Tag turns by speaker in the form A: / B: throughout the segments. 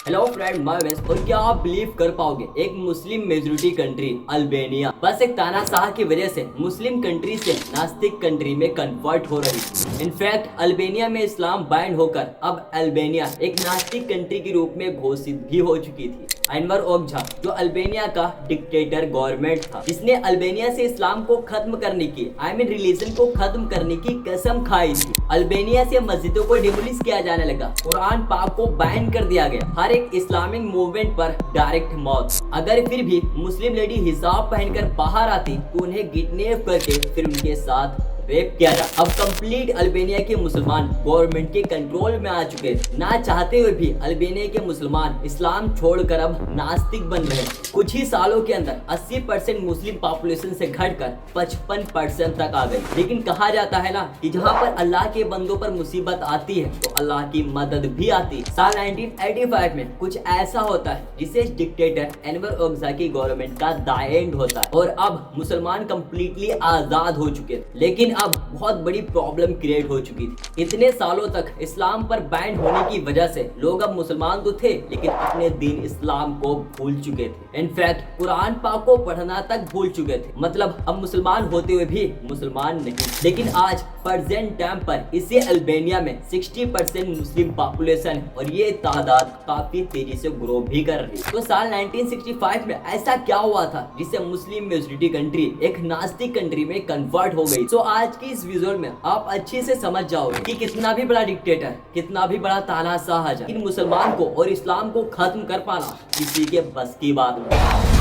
A: Hello friend, मैं वेस। और क्या आप बिलीव कर पाओगे, एक मुस्लिम मेजोरिटी कंट्री अल्बानिया बस एक तानाशाह की वजह से मुस्लिम कंट्री से नास्तिक कंट्री में कन्वर्ट हो रही है। इनफैक्ट अल्बानिया में इस्लाम बैन होकर अब अल्बानिया एक नास्तिक कंट्री के रूप में घोषित भी हो चुकी थी। एनवर ओगझा जो अल्बानिया का डिक्टेटर गवर्नमेंट था, जिसने अल्बानिया से इस्लाम को खत्म करने की रिलीजन को खत्म करने की कसम खाई थी। अल्बानिया से मस्जिदों को डिमोलिश किया जाने लगा, कुरान पाक को बैन कर दिया गया, हर एक इस्लामिक मूवमेंट पर डायरेक्ट मौत। अगर फिर भी मुस्लिम लेडी हिजाब पहनकर बाहर आती तो उन्हें किडनैप करके फिर उनके साथ रेप किया जा। अब कंप्लीट अल्बानिया के मुसलमान गवर्नमेंट के कंट्रोल में आ चुके थे। ना चाहते हुए भी अल्बानिया के मुसलमान इस्लाम छोड़कर अब नास्तिक बन रहे हैं। कुछ ही सालों के अंदर 80% मुस्लिम पॉपुलेशन से घटकर 55% तक आ गई। लेकिन कहा जाता है ना कि जहाँ पर अल्लाह के बंदों पर मुसीबत आती है तो अल्लाह की मदद भी आती है। साल 1985 में कुछ ऐसा होता है जिसे डिक्टेटर एनवर ओगझा की गवर्नमेंट का द एंड होता है और अब मुसलमान कम्प्लीटली आजाद हो चुके थे। लेकिन अब बहुत बड़ी प्रॉब्लम क्रिएट हो चुकी थी। इतने सालों तक इस्लाम पर बैन होने की वजह से लोग अब मुसलमान तो थे लेकिन अपने दीन इस्लाम को भूल चुके थे। इनफैक्ट कुरान पाक को पढ़ना तक भूल चुके थे। मतलब अब मुसलमान होते हुए भी मुसलमान नहीं। लेकिन आज प्रेजेंट टाइम पर इसी अल्बानिया में 60% मुस्लिम पॉपुलेशन है और ये तादाद काफी तेजी से ग्रो भी कर रही है। तो साल 1965 में ऐसा क्या हुआ था जिससे मुस्लिम मेजोरिटी कंट्री एक नास्तिक कंट्री में कन्वर्ट हो गई। तो आज की इस वीडियो में आप अच्छे से समझ जाओगे कि कितना भी बड़ा डिक्टेटर, कितना भी बड़ा तानाशाह आ जाए, इन मुसलमान को और इस्लाम को खत्म कर पाना किसी के बस की बात नहीं।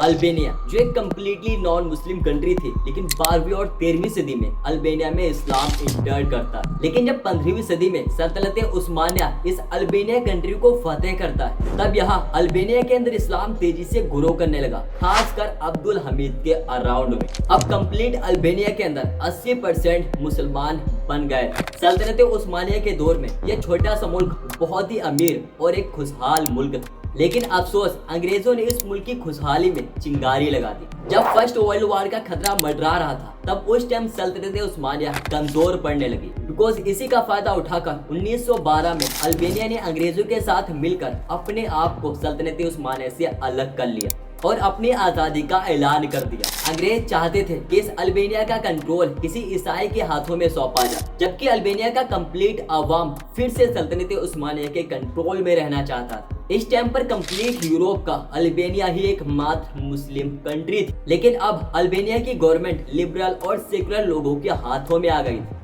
A: अल्बानिया जो एक कम्प्लीटली नॉन मुस्लिम कंट्री थी, लेकिन 12वीं और 13वीं सदी में अल्बानिया में इस्लाम इंटर करता है। लेकिन जब 15वीं सदी में सल्तनत उस्मानिया इस अल्बानिया कंट्री को फतेह करता है, तब यहाँ अल्बानिया के अंदर इस्लाम तेजी से ग्रो करने लगा, खासकर अब्दुल हमीद के अराउंड में। अब कंप्लीट अल्बानिया के अंदर 80% मुसलमान बन गए। सल्तनत उस्मानिया के दौर में यह छोटा सा मुल्क बहुत ही अमीर और एक खुशहाल मुल्क था। लेकिन अफसोस अंग्रेजों ने इस मुल्क की खुशहाली में चिंगारी लगा दी। जब फर्स्ट वर्ल्ड वॉर का खतरा मंडरा रहा था, तब उस टाइम सल्तनत उस्मानिया कमजोर पड़ने लगी। बिकॉज इसी का फायदा उठाकर 1912 में अल्बानिया ने अंग्रेजों के साथ मिलकर अपने आप को सल्तनत उस्मानिया से अलग कर लिया और अपनी आजादी का ऐलान कर दिया। अंग्रेज चाहते थे कि इस अल्बानिया का कंट्रोल किसी ईसाई के हाथों में सौंपा जाए, जबकि अल्बानिया का कंप्लीट अवाम फिर से सल्तनत उस्मानिया के कंट्रोल में रहना चाहता था। इस टाइम पर कंप्लीट यूरोप का अल्बानिया ही एक मात्र मुस्लिम कंट्री थी। लेकिन अब अल्बानिया की गवर्नमेंट लिबरल और सेकुलर लोगों के हाथों में आ गई थी।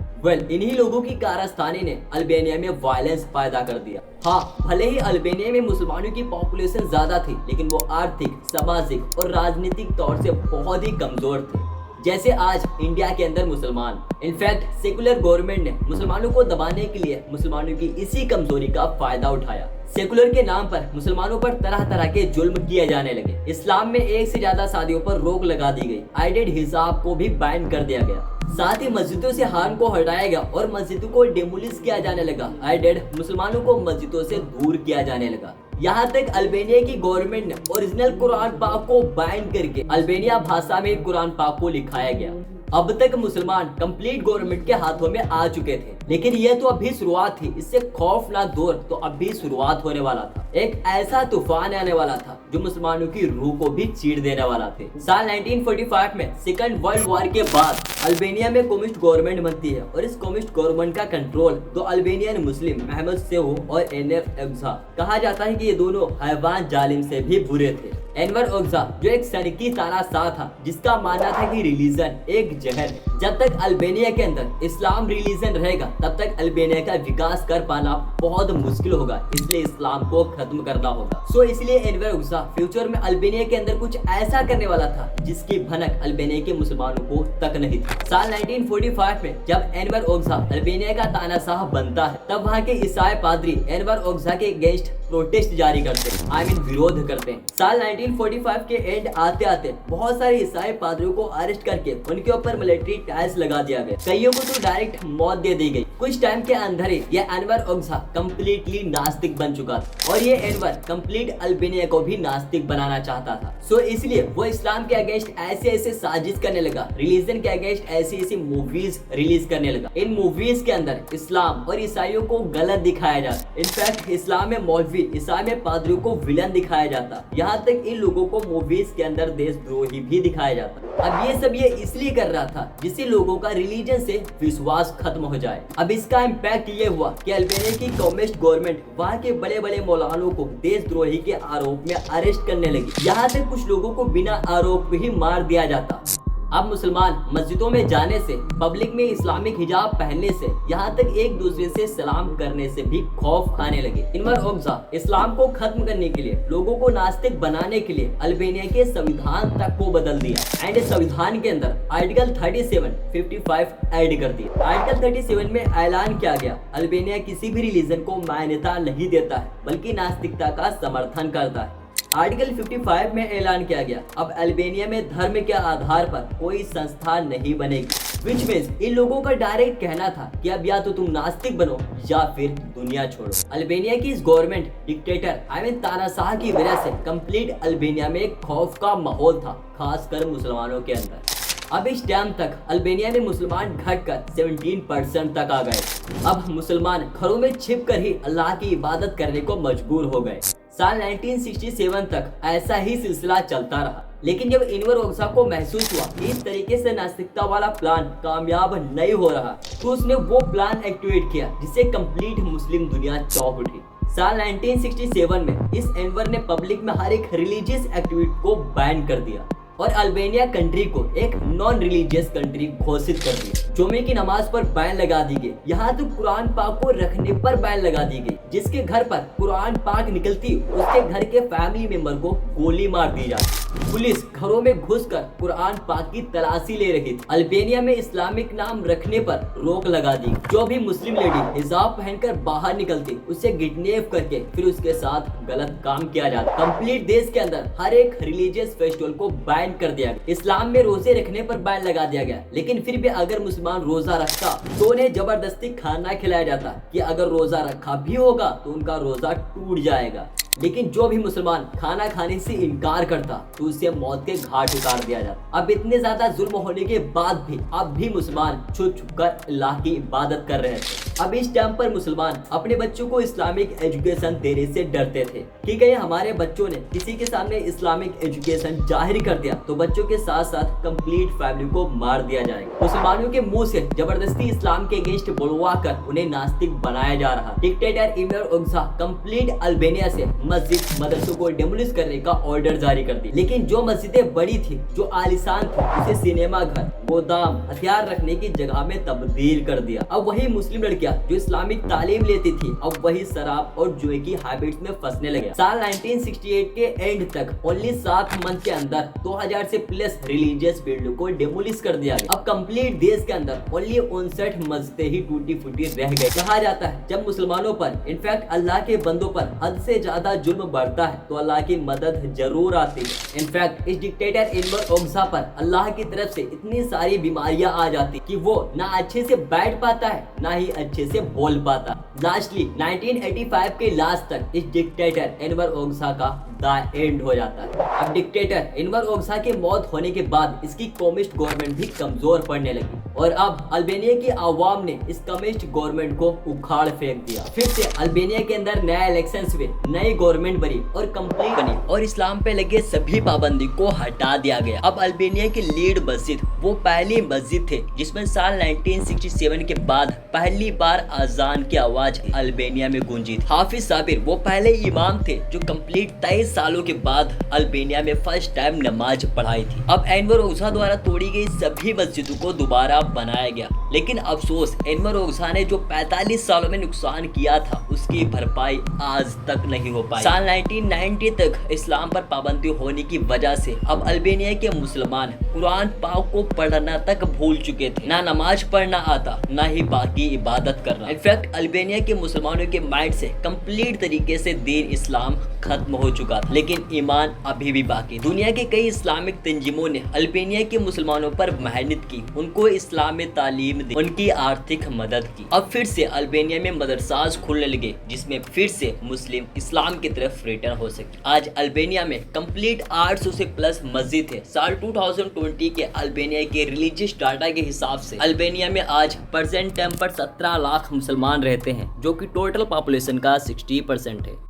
A: इन्हीं लोगों की कारस्तानी ने अल्बानिया में वायलेंस पैदा कर दिया। हाँ, भले ही अल्बानिया में मुसलमानों की पॉपुलेशन ज्यादा थी, लेकिन वो आर्थिक, सामाजिक और राजनीतिक तौर से बहुत ही कमजोर थे, जैसे आज इंडिया के अंदर मुसलमान। इनफैक्ट सेकुलर गवर्नमेंट ने मुसलमानों को दबाने के लिए मुसलमानों की इसी कमजोरी का फायदा उठाया। सेकुलर के नाम पर मुसलमानों पर तरह तरह के जुल्म किए जाने लगे। इस्लाम में एक से ज्यादा शादियों पर रोक लगा दी गई। आइडेड हिजाब को भी बैन कर दिया गया। साथ ही मस्जिदों से हार्म को हटाया गया और मस्जिदों को डिमोलिश किया जाने लगा। आइडेड मुसलमानों को मस्जिदों से दूर किया जाने लगा। यहाँ तक अल्बानिया की गवर्नमेंट ने ओरिजिनल कुरान पाक को बैन करके अल्बानिया भाषा में कुरान पाक को लिखाया गया। अब तक मुसलमान कंप्लीट गवर्नमेंट के हाथों में आ चुके थे, लेकिन यह तो अभी शुरुआत थी। इससे खौफनाक दौर तो अभी शुरुआत होने वाला था। एक ऐसा तूफान आने वाला था जो मुसलमानों की रूह को भी चीर देने वाला थे। साल 1945 में सेकंड वर्ल्ड वॉर के बाद अल्बानिया में कम्युनिस्ट गवर्नमेंट बनती है और इस कम्युनिस्ट गवर्नमेंट का कंट्रोल तो अल्बानियन मुस्लिम महमद सेहो और एनवर ओगझा। कहा जाता है कि ये दोनों हैवान जालिम से भी बुरे थे। एनवर ओगझा जो एक सनकी तानाशाह था, जिसका मानना था कि रिलीजन एक जहर है। जब तक अल्बानिया के अंदर इस्लाम रिलीजन रहेगा, तब तक अल्बानिया का विकास कर पाना बहुत मुश्किल होगा। इसलिए इस्लाम को खत्म करना होगा। सो इसलिए एनवर ओगझा फ्यूचर में अल्बानिया के अंदर कुछ ऐसा करने वाला था जिसकी भनक अल्बानिया के मुसलमानों को तक नहीं थी। साल 1945 में जब एनवर ओगझा अल्बानिया का तानाशाह बनता है, तब वहाँ के ईसाई पादरी एनवर ओगझा के अगेंस्ट प्रोटेस्ट जारी करते हैं, विरोध करते हैं। साल 1945 के एंड आते आते बहुत सारे ईसाई पादरियों को अरेस्ट करके उनके ऊपर मिलिट्री टाइल्स लगा दिया गया। कईयों को तो डायरेक्ट मौत दे दी गई। कुछ टाइम के अंदर ही ये एनवर ओग्जा कम्प्लीटली नास्तिक बन चुका था और ये एनवर कंप्लीट अल्बेनिया को भी नास्तिक बनाना चाहता था। सो इसलिए वो इस्लाम के अगेंस्ट ऐसे साजिश करने लगा, रिलीजन के अगेंस्ट ऐसी मूवीज रिलीज करने लगा। इन मूवीज के अंदर इस्लाम और ईसाइयों को गलत दिखाया जाता। इनफैक्ट इस्लाम में मौलवी, ईसाई में पादरियों को विलन दिखाया जाता। यहाँ तक इन लोगों को मूवीज के अंदर देशद्रोही भी दिखाया जाता। अब ये सब ये इसलिए कर रहा था जिससे लोगों का रिलीजन से विश्वास खत्म हो जाए। अब इसका इम्पैक्ट ये हुआ कि अल्बेनिया की कम्युनिस्ट गवर्नमेंट वहाँ के बड़े बड़े मौलानों को देशद्रोही के आरोप में अरेस्ट करने लगी। यहाँ तक कुछ लोगों को बिना आरोप ही मार दिया जाता। अब मुसलमान मस्जिदों में जाने से, पब्लिक में इस्लामिक हिजाब पहनने से, यहाँ तक एक दूसरे से सलाम करने से भी खौफ खाने लगे। एनवर ओग्जा इस्लाम को खत्म करने के लिए, लोगों को नास्तिक बनाने के लिए अल्बेनिया के संविधान तक को बदल दिया एंड संविधान के अंदर आर्टिकल 37, 55 ऐड कर दिया। आर्टिकल 37 में ऐलान किया गया अल्बेनिया किसी भी रिलीजन को मान्यता नहीं देता है बल्कि नास्तिकता का समर्थन करता है। आर्टिकल 55 में ऐलान किया गया अब अल्बेनिया में धर्म के आधार पर कोई संस्था नहीं बनेगी। विच मीन्स इन लोगों का डायरेक्ट कहना था कि अब या तो तुम नास्तिक बनो या फिर दुनिया छोड़ो। अल्बेनिया की इस गवर्नमेंट डिक्टेटर तानाशाह की वजह से कंप्लीट अल्बेनिया में एक खौफ का माहौल था, खासकर मुसलमानों के अंदर। अब इस टाइम तक अल्बेनिया में मुसलमान घटकर 17% तक आ गए। अब मुसलमान घरों में छिप कर ही अल्लाह की इबादत करने को मजबूर हो गए। साल 1967 तक ऐसा ही सिलसिला चलता रहा, लेकिन जब एनवर ओग्जा को महसूस हुआ कि इस तरीके से नास्तिकता वाला प्लान कामयाब नहीं हो रहा, तो उसने वो प्लान एक्टिवेट किया जिससे कंप्लीट मुस्लिम दुनिया चौंक उठी। साल 1967 में इस एनवर ने पब्लिक में हर एक रिलीजियस एक्टिविटी को बैन कर दिया और अल्बेनिया कंट्री को एक नॉन रिलीजियस कंट्री घोषित कर दिया। जुमे की नमाज पर बैन लगा दी गई। यहाँ तो कुरान पाक को रखने पर बैन लगा दी गई। जिसके घर पर कुरान पाक निकलती उसके घर के फैमिली मेंबर को गोली मार दी जाती। पुलिस घरों में घुसकर कुरान पाक की तलाशी ले रही थी। अल्बेनिया में इस्लामिक नाम रखने पर रोक लगा दी। जो भी मुस्लिम लेडी हिजाब पहनकर बाहर निकलती उसे किडनैप करके फिर उसके साथ गलत काम किया जाता। कंप्लीट देश के अंदर हर एक रिलीजियस फेस्टिवल को बैन कर दिया गया। इस्लाम में रोजे रखने पर बैन लगा दिया गया, लेकिन फिर भी अगर मुसलमान रोजा रखता तो उन्हें जबरदस्ती खाना खिलाया जाता कि अगर रोजा रखा भी होगा तो उनका रोजा टूट जाएगा। लेकिन जो भी मुसलमान खाना खाने से इनकार करता तो उसे मौत के घाट उतार दिया जाता। अब इतने ज्यादा जुल्म होने के बाद भी अब भी मुसलमान छुप छुप कर अल्लाह की इबादत कर रहे थे। अब इस टाइम पर मुसलमान अपने बच्चों को इस्लामिक एजुकेशन देने से डरते थे कि कहीं हमारे बच्चों ने किसी के सामने इस्लामिक एजुकेशन जाहिर कर दिया तो बच्चों के साथ साथ कंप्लीट फैमिली को मार दिया जाएगा। मुसलमानों के मुंह से जबरदस्ती इस्लाम के अगेंस्ट बुलवा कर उन्हें नास्तिक बनाया जा रहा। डिक्टेटर एनवर ओग्जा कंप्लीट अल्बेनिया से मस्जिद मदरसों को डेमोलिश करने का ऑर्डर जारी कर दी। लेकिन जो मस्जिदें बड़ी थी, जो आलिशान थी, उसे सिनेमा घर, गोदाम, हथियार रखने की जगह में तब्दील कर दिया। अब वही मुस्लिम लड़कियां जो इस्लामिक तालीम लेती थी अब वही शराब और जुए की हैबिट्स में फंसने लगे। साल 1968 के एंड तक ओनली 7 मंथ के अंदर 2000 से प्लस रिलीजियस बिल्डिंग को डेमोलिश कर दिया गया। अब कंप्लीट देश के अंदर ओनली 59 मस्जिदें ही टूटी फूटी रह गई। कहा जाता है जब मुसलमानों पर, इनफैक्ट अल्लाह के बंदों पर हद से ज्यादा जुल्म बढ़ता है तो अल्लाह की मदद जरूर आती है। इनफैक्ट इस डिक्टेटर एनवर ओग्जा पर अल्लाह की तरफ से इतनी सारी बीमारियां आ जाती कि वो ना अच्छे से बैठ पाता है ना ही अच्छे से बोल पाता। लास्टली 1985 के लास्ट तक इस डिक्टेटर एनवर ओग्जा का द एंड हो जाता है। अब डिक्टेटर एनवर ओग्जा की मौत होने के बाद इसकी कम्युनिस्ट गवर्नमेंट भी कमजोर पड़ने लगी और अब अल्बेनिया की आवाम ने इस कम्युनिस्ट गवर्नमेंट को उखाड़ फेंक दिया। फिर से अल्बेनिया के अंदर नया इलेक्शंस हुए, नई गवर्नमेंट बनी और कंप्लीट बनी और इस्लाम पे लगे सभी पाबंदी को हटा दिया गया। अब अल्बेनिया की लीड मस्जिद वो पहली मस्जिद थे जिसमें साल 1967 के बाद पहली बार अजान की आवाज अल्बेनिया में गूंजी थी। हाफिज साबिर वो पहले इमाम थे जो कंप्लीट 23 सालों के बाद अल्बेनिया में फर्स्ट टाइम नमाज पढ़ाई थी। अब एनवर ओग्जा द्वारा तोड़ी गई सभी मस्जिदों को दोबारा बनाया गया, लेकिन अफसोस एनवर ओग्जा ने जो 45 सालों में नुकसान किया था उसकी भरपाई आज तक नहीं हो पाई। साल 1990 तक इस्लाम पर पाबंदी होने की वजह से अब अल्बेनिया के मुसलमान कुरान पाक को पढ़ना तक भूल चुके थे। ना नमाज पढ़ना आता ना ही बाकी इबादत करना। इनफैक्ट अल्बेनिया अल्बेनिया के मुसलमानों के माइंड से कंप्लीट तरीके से दीन इस्लाम खत्म हो चुका था, लेकिन ईमान अभी भी बाकी। दुनिया के कई इस्लामिक तंजीमों ने अल्बेनिया के मुसलमानों पर मेहनत की, उनको इस्लाम में तालीम दी, उनकी आर्थिक मदद की। अब फिर से अल्बेनिया में मदरसाज खुलने लगे, जिसमें फिर से मुस्लिम इस्लाम की तरफ रिटर्न हो सके। आज अल्बेनिया में कंप्लीट 800 से प्लस मस्जिद है। साल 2020 के अल्बेनिया के रिलीजियस डाटा के हिसाब से अल्बेनिया में आज प्रेजेंट टाइम पर 17 लाख मुसलमान रहते हैं, जो कि टोटल पॉपुलेशन का 60% है।